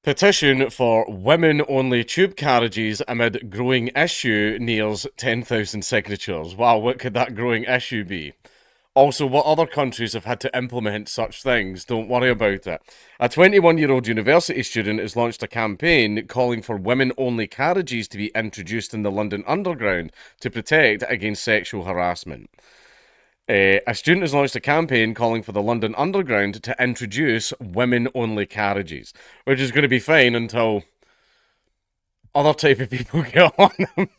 Petition for women-only tube carriages amid growing issue nears 10,000 signatures. Wow, what could that growing issue be? Also, what other countries have had to implement such things? Don't worry about it. A 21-year-old university student has launched a campaign calling for women-only carriages to be introduced in the London Underground to protect against sexual harassment. A student has launched a campaign calling for the London Underground to introduce women-only carriages, which is going to be fine until other type of people get on them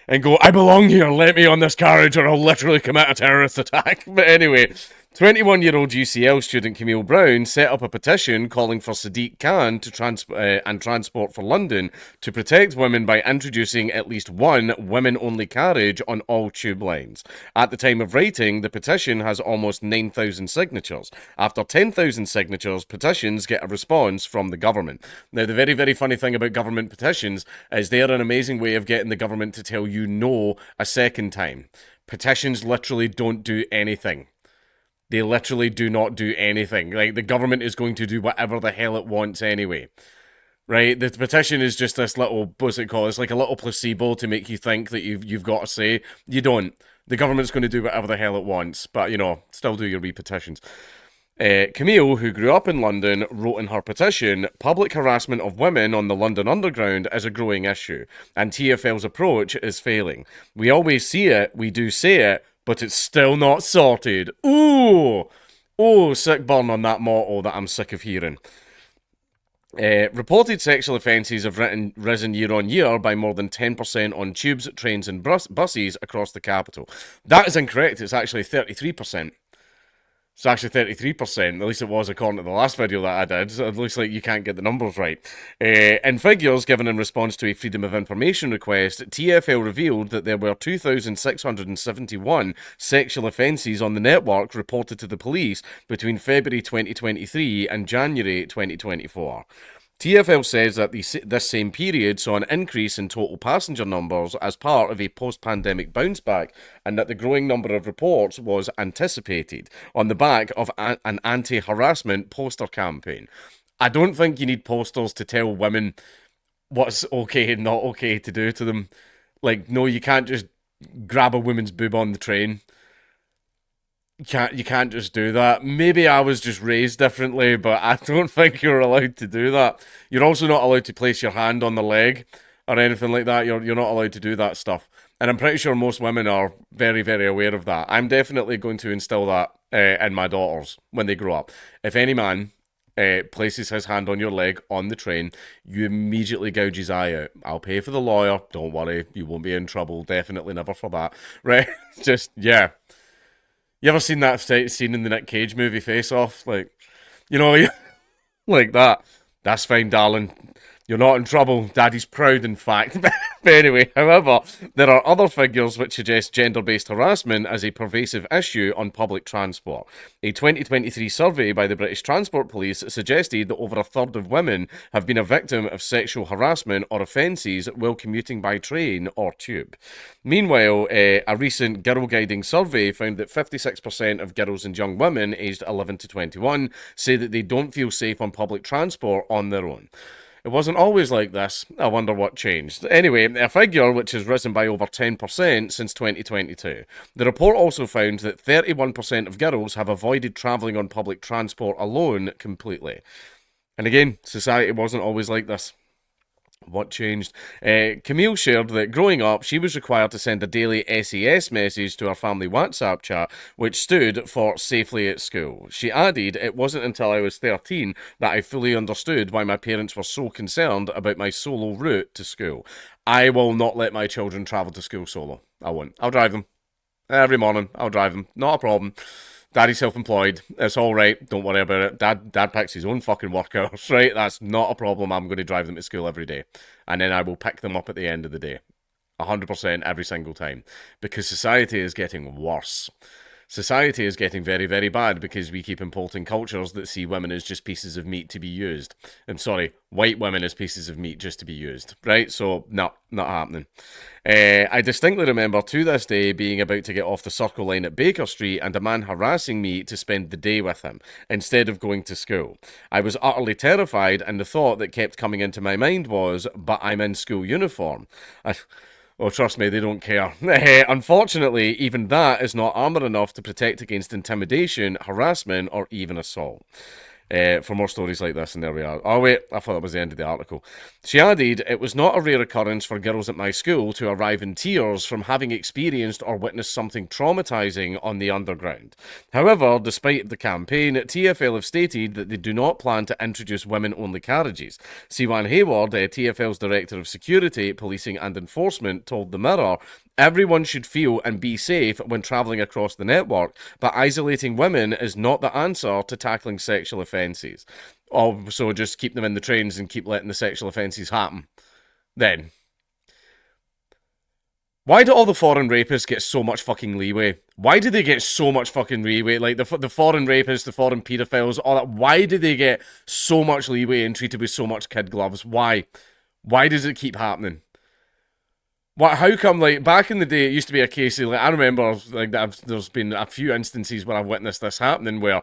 and go, I belong here, let me on this carriage or I'll literally commit a terrorist attack. But anyway, 21-year-old UCL student Camille Brown set up a petition calling for Sadiq Khan to Transport for London to protect women by introducing at least one women-only carriage on all tube lines. At the time of writing, the petition has almost 9,000 signatures. After 10,000 signatures, petitions get a response from the government. Now, the very, very funny thing about government petitions is they're an amazing way of getting the government to tell you no a second time. Petitions literally don't do anything. They literally do not do anything. Like, the government is going to do whatever the hell it wants anyway. Right? The petition is just this little, what's it called? It's like a little placebo to make you think that you've got a say. You don't. The government's going to do whatever the hell it wants. But, still do your wee petitions. Camille, who grew up in London, wrote in her petition, public harassment of women on the London Underground is a growing issue, and TfL's approach is failing. We always see it, we do say it, but it's still not sorted. Ooh! Oh, sick burn on that motto that I'm sick of hearing. Reported sexual offences have risen year on year by more than 10% on tubes, trains and buses across the capital. That is incorrect, it's actually 33%. It's actually 33%, at least it was according to the last video that I did. So it looks like you can't get the numbers right. In figures given in response to a Freedom of Information request, TfL revealed that there were 2,671 sexual offences on the network reported to the police between February 2023 and January 2024. TfL says that this same period saw an increase in total passenger numbers as part of a post-pandemic bounce back, and that the growing number of reports was anticipated on the back of an anti-harassment poster campaign. I don't think you need posters to tell women what's okay and not okay to do to them. Like, no, you can't just grab a woman's boob on the train. You can't just do that. Maybe I was just raised differently, but I don't think you're allowed to do that. You're also not allowed to place your hand on the leg or anything like that. You're not allowed to do that stuff. And I'm pretty sure most women are very, very aware of that. I'm definitely going to instill that in my daughters when they grow up. If any man places his hand on your leg on the train, you immediately gouge his eye out. I'll pay for the lawyer. Don't worry. You won't be in trouble. Definitely never for that. Right? Just, yeah. You ever seen that scene in the Nick Cage movie Face Off? Like, like that. That's fine, darling. You're not in trouble. Daddy's proud, in fact. But anyway, however, there are other figures which suggest gender-based harassment as a pervasive issue on public transport. A 2023 survey by the British Transport Police suggested that over a third of women have been a victim of sexual harassment or offences while commuting by train or tube. Meanwhile, a recent girl guiding survey found that 56% of girls and young women aged 11 to 21 say that they don't feel safe on public transport on their own. It wasn't always like this. I wonder what changed. Anyway, a figure which has risen by over 10% since 2022. The report also found that 31% of girls have avoided travelling on public transport alone completely. And again, society wasn't always like this. What changed? Camille shared that growing up, she was required to send a daily SES message to her family WhatsApp chat, which stood for Safely at School. She added, it wasn't until I was 13 that I fully understood why my parents were so concerned about my solo route to school. I will not let my children travel to school solo. I won't. I'll drive them. Every morning, I'll drive them. Not a problem. Daddy's self-employed. It's all right. Don't worry about it. Dad picks his own fucking work hours, right? That's not a problem. I'm going to drive them to school every day. And then I will pick them up at the end of the day. 100% every single time. Because society is getting worse. Society is getting very, very bad because we keep importing cultures that see women as just pieces of meat to be used. I'm sorry, white women as pieces of meat just to be used, right? So, no, not happening. I distinctly remember to this day being about to get off the Circle Line at Baker Street and a man harassing me to spend the day with him instead of going to school. I was utterly terrified, and the thought that kept coming into my mind was, but I'm in school uniform. Oh, trust me, they don't care. Unfortunately, even that is not armour enough to protect against intimidation, harassment, or even assault. For more stories like this, and there we are. Oh, wait, I thought that was the end of the article. She added, it was not a rare occurrence for girls at my school to arrive in tears from having experienced or witnessed something traumatising on the underground. However, despite the campaign, TfL have stated that they do not plan to introduce women-only carriages. Siwan Hayward, TfL's Director of Security, Policing and Enforcement, told The Mirror, everyone should feel and be safe when travelling across the network, but isolating women is not the answer to tackling sexual offences. Oh, so just keep them in the trains and keep letting the sexual offences happen. Then. Why do all the foreign rapists get so much fucking leeway? Why do they get so much fucking leeway? Like, the foreign rapists, the foreign paedophiles, all that. Why do they get so much leeway and treated with so much kid gloves? Why? Why does it keep happening? How come, like, back in the day, it used to be a case of, like, I remember, like, there's been a few instances where I've witnessed this happening where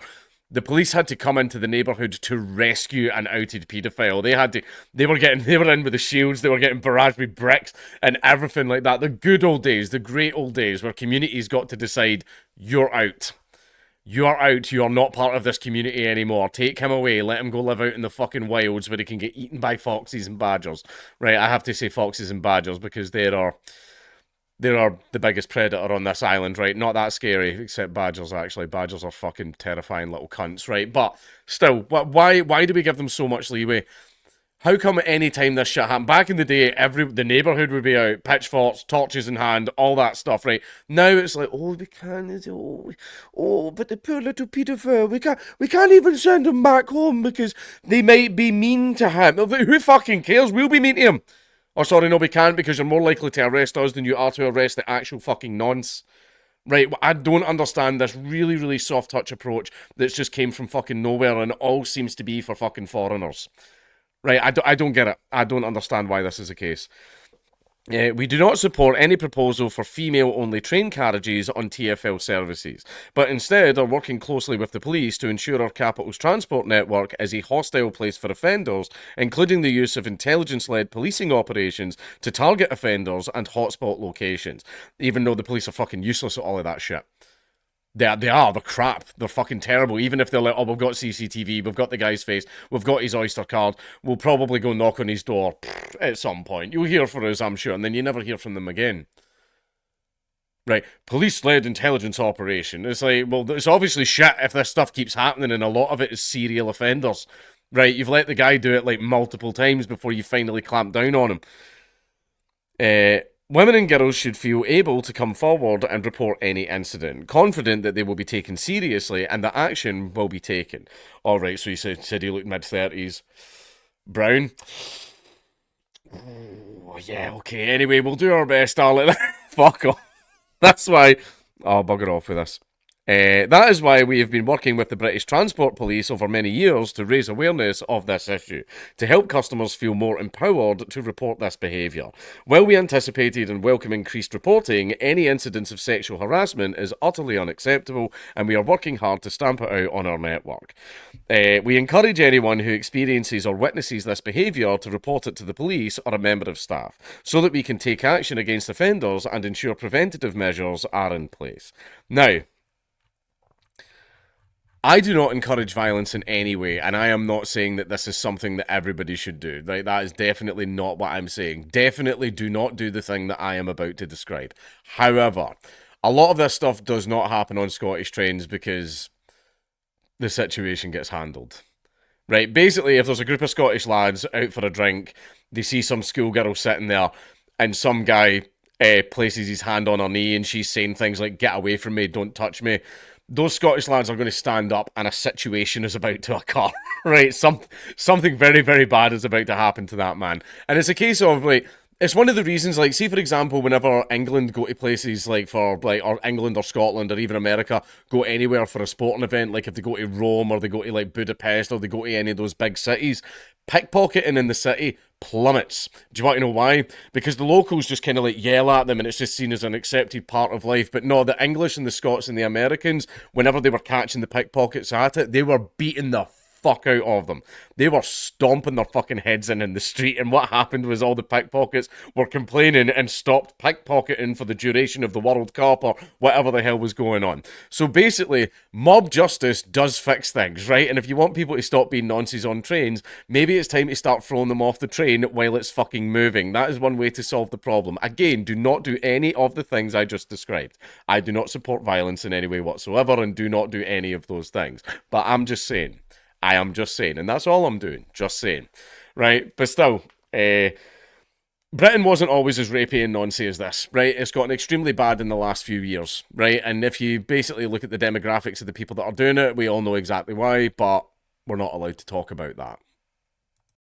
the police had to come into the neighbourhood to rescue an outed paedophile. They were in with the shields, they were getting barraged with bricks and everything like that. The good old days, the great old days where communities got to decide, you're out. You're out, you're not part of this community anymore. Take him away, let him go live out in the fucking wilds where he can get eaten by foxes and badgers. Right, I have to say foxes and badgers because they are the biggest predator on this island, right? Not that scary, except badgers, actually. Badgers are fucking terrifying little cunts, right? But still, why do we give them so much leeway? How come any time this shit happened? Back in the day, the neighbourhood would be out, pitchforks, torches in hand, all that stuff, right? Now it's like, oh, we can't, but the poor little paedophile, we can't even send him back home because they might be mean to him. Who fucking cares? We'll be mean to him. Or sorry, no, we can't because you're more likely to arrest us than you are to arrest the actual fucking nonce. Right, I don't understand this really, really soft touch approach that's just came from fucking nowhere and all seems to be for fucking foreigners. Right, I don't get it. I don't understand why this is the case. We do not support any proposal for female-only train carriages on TfL services, but instead are working closely with the police to ensure our capital's transport network is a hostile place for offenders, including the use of intelligence-led policing operations to target offenders and hotspot locations, even though the police are fucking useless at all of that shit. They're crap. They're fucking terrible. Even if they're like, oh, we've got CCTV, we've got the guy's face, we've got his Oyster card, we'll probably go knock on his door at some point. You'll hear from us, I'm sure, and then you never hear from them again. Right, police-led intelligence operation. It's like, well, it's obviously shit if this stuff keeps happening, and a lot of it is serial offenders. Right, you've let the guy do it like multiple times before you finally clamp down on him. Women and girls should feel able to come forward and report any incident, confident that they will be taken seriously and that action will be taken. Alright, so you said he looked mid-30s. Brown? Oh, yeah, okay, anyway, we'll do our best, darling. Fuck off. That's why... I'll bugger off with this. That is why we have been working with the British Transport Police over many years to raise awareness of this issue, to help customers feel more empowered to report this behaviour. While we anticipated and welcome increased reporting, any incidents of sexual harassment is utterly unacceptable, and we are working hard to stamp it out on our network. We encourage anyone who experiences or witnesses this behaviour to report it to the police or a member of staff, so that we can take action against offenders and ensure preventative measures are in place. Now, I do not encourage violence in any way, and I am not saying that this is something that everybody should do. Like, that is definitely not what I'm saying. Definitely do not do the thing that I am about to describe. However, a lot of this stuff does not happen on Scottish trains because the situation gets handled. Right, basically, if there's a group of Scottish lads out for a drink, they see some schoolgirl sitting there, and some guy places his hand on her knee, and she's saying things like, "Get away from me, don't touch me." Those Scottish lads are going to stand up and a situation is about to occur, right? Something very, very bad is about to happen to that man. And it's a case of, like, It's one of the reasons, like, see, for example, whenever England go to places like for, like, or England or Scotland or even America go anywhere for a sporting event, like if they go to Rome or they go to, like, Budapest or they go to any of those big cities, pickpocketing in the city plummets. Do you want to know why? Because the locals just kind of like yell at them and it's just seen as an accepted part of life. But no, the English and the Scots and the Americans, whenever they were catching the pickpockets at it, they were beating the fuck out of them. They were stomping their fucking heads in the street, and what happened was all the pickpockets were complaining and stopped pickpocketing for the duration of the World Cup or whatever the hell was going on. So basically, mob justice does fix things, right? And if you want people to stop being nonces on trains, maybe it's time to start throwing them off the train while it's fucking moving. That is one way to solve the problem. Again, do not do any of the things I just described. I do not support violence in any way whatsoever and do not do any of those things. But I'm just saying. I am just saying, and that's all I'm doing, just saying, right? But still, Britain wasn't always as rapey and noncy as this, right? It's gotten extremely bad in the last few years, right? And if you basically look at the demographics of the people that are doing it, we all know exactly why, but we're not allowed to talk about that.